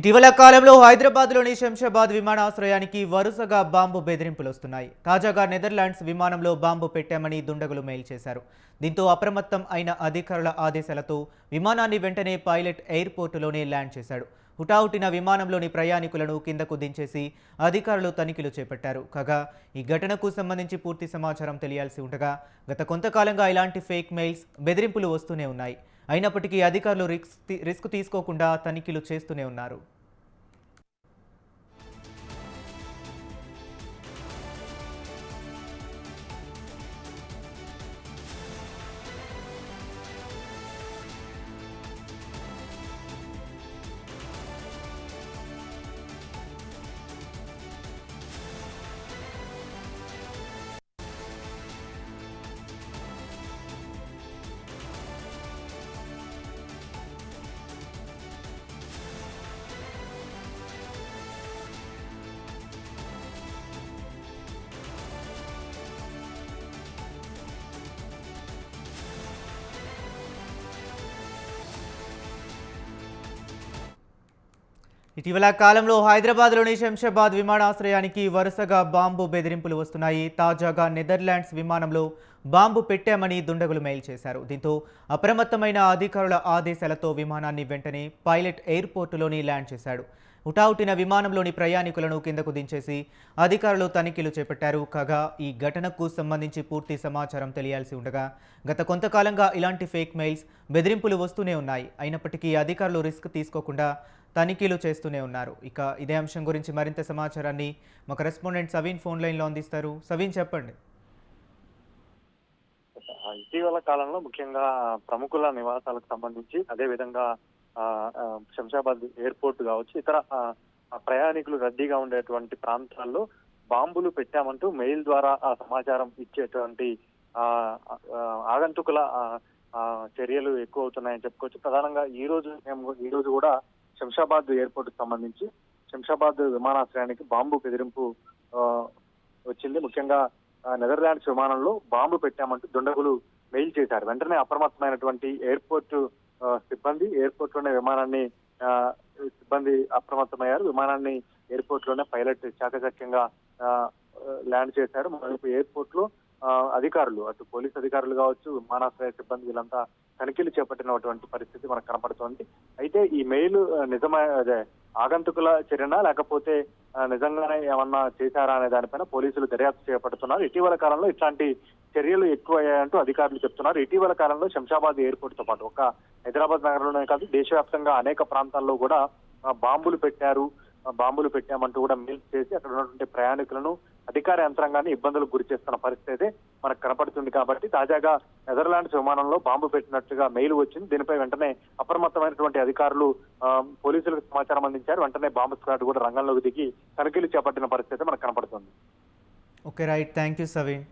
ఇటీవల కాలంలో హైదరాబాద్లోని శంషాబాద్ విమానాశ్రయానికి వరుసగా బాంబు బెదిరింపులు వస్తున్నాయి. తాజాగా నెదర్లాండ్స్ విమానంలో బాంబు పెట్టామని దుండగులు మెయిల్ చేశారు. దీంతో అప్రమత్తం అయిన అధికారుల ఆదేశాలతో విమానాన్ని వెంటనే పైలట్ ఎయిర్పోర్టులోనే ల్యాండ్ చేశాడు. హుటాహుటిన విమానంలోని ప్రయాణికులను కిందకు దించేసి అధికారులు తనిఖీలు చేపట్టారు. కాగా ఈ ఘటనకు సంబంధించి పూర్తి సమాచారం తెలియాల్సి ఉండగా గత కొంతకాలంగా ఇలాంటి ఫేక్ మెయిల్స్, బెదిరింపులు వస్తూనే ఉన్నాయి. అయినప్పటికీ అధికారులు రిస్క్ తీసుకోకుండా తనిఖీలు చేస్తూనే ఉన్నారు. ఇటీవల కాలంలో హైదరాబాద్లోని శంషాబాద్ విమానాశ్రయానికి వరుసగా బాంబు బెదిరింపులు వస్తున్నాయి. తాజాగా నెదర్లాండ్స్ విమానంలో బాంబు పెట్టామని దుండగులు మెయిల్ చేశారు. దీంతో అప్రమత్తమైన అధికారుల ఆదేశాలతో విమానాన్ని వెంటనే పైలట్ ఎయిర్పోర్టులోని ల్యాండ్ చేశాడు. హుటాహుటిన విమానంలోని ప్రయాణికులను కిందకు దించేసి అధికారులు తనిఖీలు చేపట్టారు. కాగా ఈ ఘటనకు సంబంధించి పూర్తి సమాచారం తెలియాల్సి ఉండగా గత కొంతకాలంగా ఇలాంటి ఫేక్ మెయిల్స్, బెదిరింపులు వస్తూనే ఉన్నాయి. అయినప్పటికీ అధికారులు రిస్క్ తీసుకోకుండా తనిఖీలు చేస్తూనే ఉన్నారు. ఇక ఇదే అంశం గురించి మరింత సమాచారాన్ని మా కరెస్పాండెంట్ సవీన్ ఫోన్ లైన్లో అందిస్తారు. సవీన్, చెప్పండి. ఇటీవల కాలంలో ముఖ్యంగా ప్రముఖుల నివాసాలకు సంబంధించి అదేవిధంగా శంషాబాద్ ఎయిర్పోర్ట్ కావచ్చు, ఇతర ప్రయాణికులు రద్దీగా ఉండేటువంటి ప్రాంతాల్లో బాంబులు పెట్టామంటూ మెయిల్ ద్వారా సమాచారం ఇచ్చేటువంటి ఆగంతుకుల చర్యలు ఎక్కువ అవుతున్నాయని చెప్పుకోవచ్చు. ప్రధానంగా ఈ రోజు కూడా శంషాబాద్ ఎయిర్పోర్ట్ కు సంబంధించి శంషాబాద్ విమానాశ్రయానికి బాంబు బెదిరింపు వచ్చింది. ముఖ్యంగా నెదర్లాండ్స్ విమానంలో బాంబు పెట్టామంటూ దుండగులు మెయిల్ చేశారు. వెంటనే అప్రమత్తమైనటువంటి ఎయిర్పోర్ట్ సిబ్బంది ఎయిర్పోర్ట్ లోనే విమానాన్ని సిబ్బంది అప్రమత్తమయ్యారు. విమానాన్ని ఎయిర్పోర్ట్ లోనే పైలట్ చాకచక్యంగా ల్యాండ్ చేశారు. మరోవైపు ఎయిర్పోర్ట్ లో అధికారులు, అటు పోలీస్ అధికారులు కావచ్చు, విమానాశ్రయ సిబ్బంది వీళ్ళంతా తనిఖీలు చేపట్టినటువంటి పరిస్థితి మనకు కనపడుతోంది. అయితే ఈ మెయిల్ నిజమే ఆగంతుకుల చర్యనా లేకపోతే నిజంగానే ఏమన్నా చేశారా అనే దానిపైన పోలీసులు దర్యాప్తు చేపడుతున్నారు. ఇటీవల కాలంలో ఇట్లాంటి చర్యలు ఎక్కువయ్యాయంటూ అధికారులు చెప్తున్నారు. ఇటీవల కాలంలో శంషాబాద్ ఎయిర్పోర్ట్ తో పాటు ఒక హైదరాబాద్ నగరంలోనే కాదు, దేశవ్యాప్తంగా అనేక ప్రాంతాల్లో కూడా బాంబులు పెట్టామంటూ కూడా మెయిల్ చేసి అక్కడ ఉన్నటువంటి ప్రయాణికులను, అధికార యంత్రాంగాన్ని ఇబ్బందులకు గురి చేస్తున్న పరిస్థితి మనకు కనపడుతుంది. కాబట్టి తాజాగా నెదర్లాండ్స్ విమానంలో బాంబు పెట్టినట్టుగా మెయిల్ వచ్చింది. దీనిపై వెంటనే అప్రమత్తమైనటువంటి అధికారులు పోలీసులకు సమాచారం అందించారు. వెంటనే బాంబు స్క్వాడ్ కూడా రంగంలోకి దిగి తనిఖీలు చేపట్టిన పరిస్థితి మనకు కనపడుతుంది. Okay, right. Thank you, Saveen.